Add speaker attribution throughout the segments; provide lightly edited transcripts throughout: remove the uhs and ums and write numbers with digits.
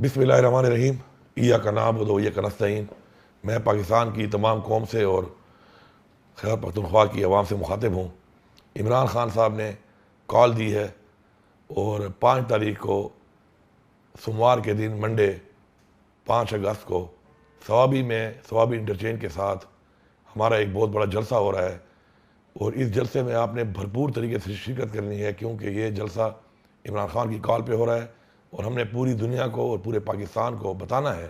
Speaker 1: بسم اللہ الرحمن الرحیم۔ ایاک نعبد و ایاک نستعین۔ میں پاکستان کی تمام قوم سے اور خیبر پختونخوا کی عوام سے مخاطب ہوں۔ عمران خان صاحب نے کال دی ہے اور 5 تاریخ کو سوموار کے دن منڈے 5 اگست کو ثوابی انٹرچینج کے ساتھ ہمارا ایک بہت بڑا جلسہ ہو رہا ہے، اور اس جلسے میں آپ نے بھرپور طریقے سے شرکت کرنی ہے، کیونکہ یہ جلسہ عمران خان کی کال پہ ہو رہا ہے اور ہم نے پوری دنیا کو اور پورے پاکستان کو بتانا ہے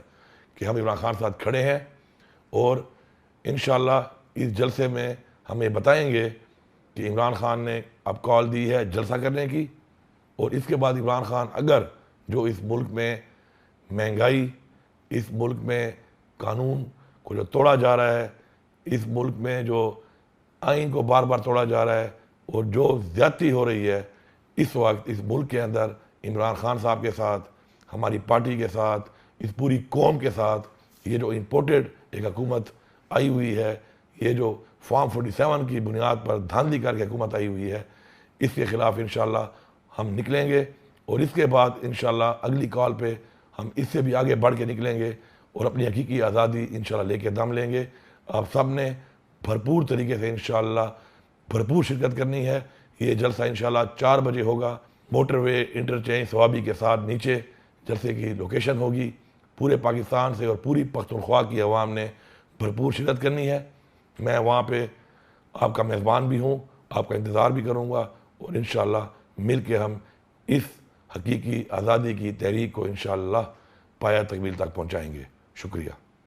Speaker 1: کہ ہم عمران خان کے ساتھ کھڑے ہیں، اور انشاءاللہ اس جلسے میں ہم یہ بتائیں گے کہ عمران خان نے اب کال دی ہے جلسہ کرنے کی، اور اس کے بعد عمران خان اگر جو اس ملک میں مہنگائی، اس ملک میں قانون کو جو توڑا جا رہا ہے، اس ملک میں جو آئین کو بار بار توڑا جا رہا ہے اور جو زیادتی ہو رہی ہے اس وقت اس ملک کے اندر، عمران خان صاحب کے ساتھ، ہماری پارٹی کے ساتھ، اس پوری قوم کے ساتھ، یہ جو امپورٹڈ ایک حکومت آئی ہوئی ہے، یہ جو فارم 47 کی بنیاد پر دھاندلی کر کے حکومت آئی ہوئی ہے، اس کے خلاف انشاءاللہ ہم نکلیں گے، اور اس کے بعد انشاءاللہ اگلی کال پہ ہم اس سے بھی آگے بڑھ کے نکلیں گے اور اپنی حقیقی آزادی انشاءاللہ لے کے دم لیں گے۔ آپ سب نے بھرپور طریقے سے انشاءاللہ بھرپور شرکت کرنی ہے۔ یہ جلسہ انشاءاللہ 4 بجے ہوگا، موٹر وے انٹرچینج ثوابی کے ساتھ نیچے جلسے کی لوکیشن ہوگی۔ پورے پاکستان سے اور پوری پختونخوا کی عوام نے بھرپور شرکت کرنی ہے۔ میں وہاں پہ آپ کا میزبان بھی ہوں، آپ کا انتظار بھی کروں گا، اور انشاءاللہ مل کے ہم اس حقیقی آزادی کی تحریک کو انشاءاللہ پایہ تکمیل تک پہنچائیں گے۔ شکریہ۔